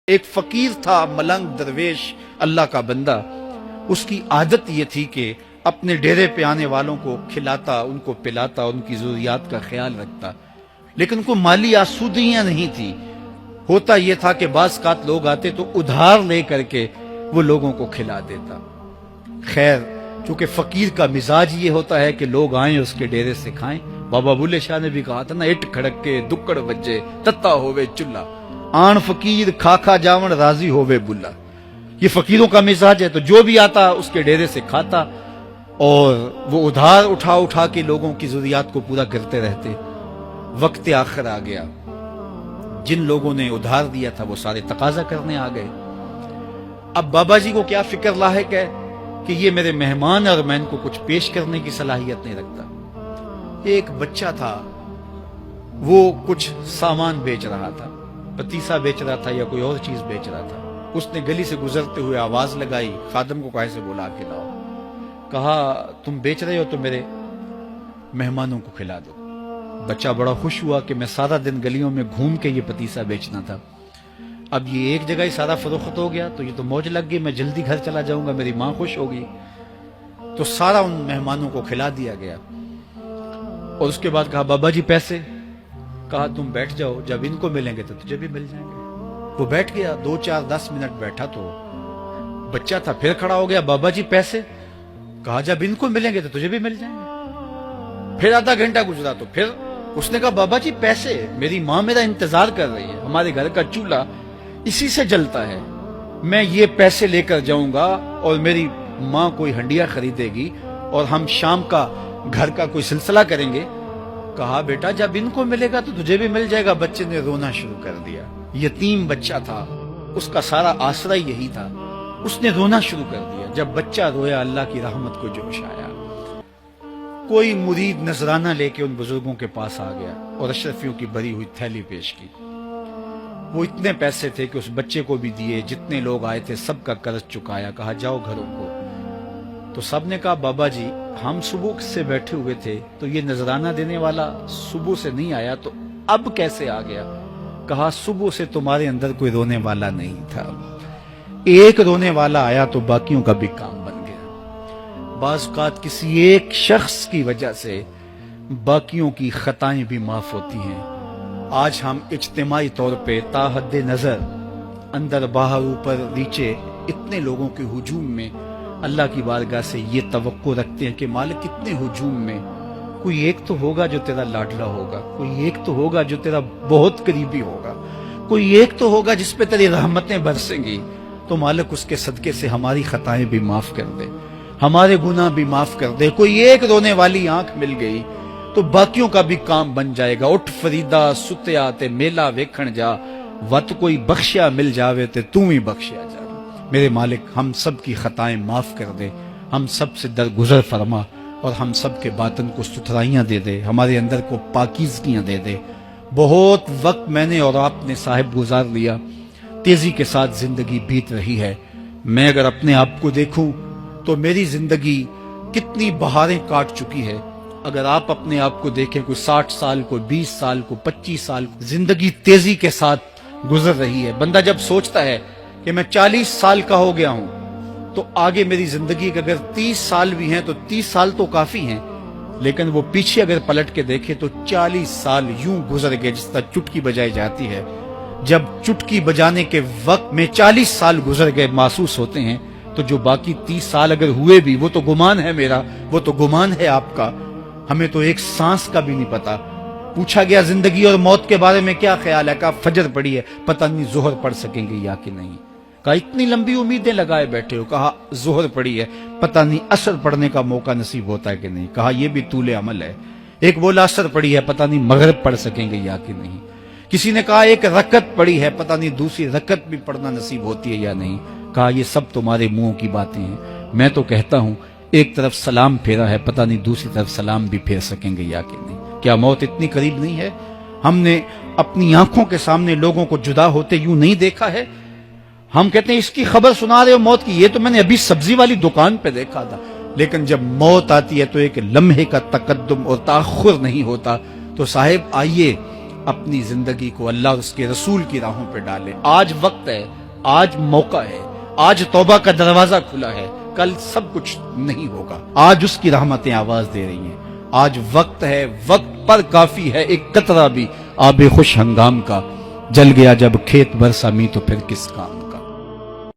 ایک فقیر تھا، ملنگ درویش، اللہ کا بندہ. اس کی عادت یہ تھی کہ اپنے ڈیرے پہ آنے والوں کو کھلاتا، ان کو پلاتا، ان کی ضروریات کا خیال رکھتا، لیکن کو مالی آسودگیاں نہیں تھی. ہوتا یہ تھا کہ بعض اوقات لوگ آتے تو ادھار لے کر کے وہ لوگوں کو کھلا دیتا. خیر، چونکہ فقیر کا مزاج یہ ہوتا ہے کہ لوگ آئیں اس کے ڈیرے سے کھائیں. بابا بلے شاہ نے بھی کہا تھا نا، اٹ کھڑک کے دکڑ بجے تتا ہوئے چلا، آن فقیر کھا کھا جاون راضی ہوئے بلا. یہ فقیروں کا مزاج ہے، تو جو بھی آتا اس کے ڈیرے سے کھاتا اور وہ ادھار اٹھا اٹھا کے لوگوں کی ضروریات کو پورا کرتے رہتے. وقت آخر آ گیا، جن لوگوں نے ادھار دیا تھا وہ سارے تقاضا کرنے آ گئے. اب بابا جی کو کیا فکر لاحق ہے کہ یہ میرے مہمان اور میں ان کو کچھ پیش کرنے کی صلاحیت نہیں رکھتا. ایک بچہ تھا، وہ کچھ سامان بیچ رہا تھا، پتیسا بیچ رہا تھا یا کوئی اور چیز بیچ رہا تھا. اس نے گلی سے گزرتے ہوئے آواز لگائی، خادم کو کہے سے بلا کے لاؤ. کہا تم بیچ رہے ہو تو میرے مہمانوں کو کھلا دو. بچہ بڑا خوش ہوا کہ میں سارا دن گلیوں میں گھوم کے یہ پتیسا بیچنا تھا، اب یہ ایک جگہ ہی سارا فروخت ہو گیا تو یہ تو موج لگ گئی، میں جلدی گھر چلا جاؤں گا، میری ماں خوش ہوگی. تو سارا ان مہمانوں کو کھلا دیا گیا. اور اس کے بعد کہا بابا جی پیسے؟ کہا تم بیٹھ جاؤ، جب ان کو ملیں گے تو تجھے بھی مل جائیں گے. وہ بیٹھ گیا، 2 4 10 منٹ بیٹھا تو بچہ تھا، پھر کھڑا ہو گیا، بابا جی پیسے؟ کہا جب ان کو ملیں گے تو تجھے بھی مل جائیں گے. پھر آدھا گھنٹہ گزرا تو پھر اس نے کہا بابا جی پیسے؟ میری ماں میرا انتظار کر رہی ہے، ہمارے گھر کا چولہا اسی سے جلتا ہے، میں یہ پیسے لے کر جاؤں گا اور میری ماں کوئی ہنڈیا خریدے گی اور ہم شام کا گھر کا کوئی سلسلہ کریں گے. کہا بیٹا جب ان کو ملے گا تو تجھے بھی مل جائے گا. بچے نے رونا شروع کر دیا. یتیم بچہ تھا، اس کا سارا آسرا یہی تھا. اس نے رونا شروع کر دیا. جب بچہ رویا اللہ کی رحمت کو جوش آیا. کوئی مرید نذرانہ لے کے ان بزرگوں کے پاس آ گیا اور اشرفیوں کی بھری ہوئی تھیلی پیش کی. وہ اتنے پیسے تھے کہ اس بچے کو بھی دیے، جتنے لوگ آئے تھے سب کا قرض چکایا. کہا جاؤ گھروں کو. تو سب نے کہا بابا جی ہم صبح سے بیٹھے ہوئے تھے تو یہ نذرانہ دینے والا صبح سے نہیں آیا، تو اب کیسے آ گیا؟ کہا صبح سے تمہارے اندر کوئی رونے والا نہیں تھا، ایک رونے والا آیا تو باقیوں کا بھی کام بن گیا. بعض اوقات کسی ایک شخص کی وجہ سے باقیوں کی خطائیں بھی معاف ہوتی ہیں. آج ہم اجتماعی طور پہ تا حد نظر اندر باہر اوپر نیچے اتنے لوگوں کے ہجوم میں اللہ کی بارگاہ سے یہ توقع رکھتے ہیں کہ مالک اتنے ہجوم میں کوئی ایک تو ہوگا جو تیرا لاڈلا ہوگا، کوئی ایک تو ہوگا جو تیرا بہت قریبی ہوگا، کوئی ایک تو ہوگا جس پہ تیری رحمتیں برسیں گی. تو مالک اس کے صدقے سے ہماری خطائیں بھی معاف کر دے، ہمارے گناہ بھی معاف کر دے. کوئی ایک رونے والی آنکھ مل گئی تو باقیوں کا بھی کام بن جائے گا. اٹھ فریدا ستیا تے میلہ ویکھن جا، وت کوئی بخشیا مل جاوے تے توں ہی بخشیا جا. میرے مالک ہم سب کی خطائیں معاف کر دے، ہم سب سے درگزر فرما اور ہم سب کے باطن کو ستھرائیاں دے دے، ہمارے اندر کو پاکیزگیاں دے دے. بہت وقت میں نے اور آپ نے صاحب گزار لیا، تیزی کے ساتھ زندگی بیت رہی ہے. میں اگر اپنے آپ کو دیکھوں تو میری زندگی کتنی بہاریں کاٹ چکی ہے. اگر آپ اپنے آپ کو دیکھیں، کوئی 60 سال کو 20 سال کو 25 سال کو زندگی تیزی کے ساتھ گزر رہی ہے. بندہ جب سوچتا ہے کہ میں 40 سال کا ہو گیا ہوں تو آگے میری زندگی کے اگر 30 سال بھی ہیں تو 30 سال تو کافی ہیں، لیکن وہ پیچھے اگر پلٹ کے دیکھے تو 40 سال یوں گزر گئے جس طرح چٹکی بجائی جاتی ہے. جب چٹکی بجانے کے وقت میں 40 سال گزر گئے محسوس ہوتے ہیں، تو جو باقی 30 سال اگر ہوئے بھی وہ تو گمان ہے میرا، وہ تو گمان ہے آپ کا. ہمیں تو ایک سانس کا بھی نہیں پتا. پوچھا گیا زندگی اور موت کے بارے میں کیا خیال ہے؟ کہا فجر پڑی ہے، پتہ نہیں ظہر پڑھ سکیں گے یا کہ نہیں. کہا اتنی لمبی امیدیں لگائے بیٹھے ہو. کہا ظہر پڑی ہے، پتہ نہیں عصر پڑھنے کا موقع نصیب ہوتا ہے کہ نہیں. کہا یہ بھی طول عمل ہے. ایک بولا عصر پڑی ہے، پتہ نہیں مغرب پڑھ سکیں گے یا کہ نہیں. کسی نے کہا ایک رکعت پڑی ہے، پتہ نہیں دوسری رکعت بھی پڑھنا نصیب ہوتی ہے یا نہیں. کہا یہ سب تمہارے منہوں کی باتیں ہیں. میں تو کہتا ہوں ایک طرف سلام پھیرا ہے، پتہ نہیں دوسری طرف سلام بھی پھیر سکیں گے یا کہ نہیں. کیا موت اتنی قریب نہیں ہے؟ ہم نے اپنی آنکھوں کے سامنے لوگوں کو جدا ہوتے یوں نہیں دیکھا ہے. ہم کہتے ہیں اس کی خبر سنا رہے ہو موت کی، یہ تو میں نے ابھی سبزی والی دکان پہ دیکھا تھا. لیکن جب موت آتی ہے تو ایک لمحے کا تقدم اور تاخر نہیں ہوتا. تو صاحب آئیے اپنی زندگی کو اللہ اور اس کے رسول کی راہوں پہ ڈالے. آج وقت ہے, آج موقع ہے, آج توبہ کا دروازہ کھلا ہے, کل سب کچھ نہیں ہوگا. آج اس کی رحمتیں آواز دے رہی ہیں. آج وقت ہے, وقت پر کافی ہے ایک قطرہ بھی آب خوش ہنگام کا. جل گیا جب کھیت برسا می تو پھر کس کام.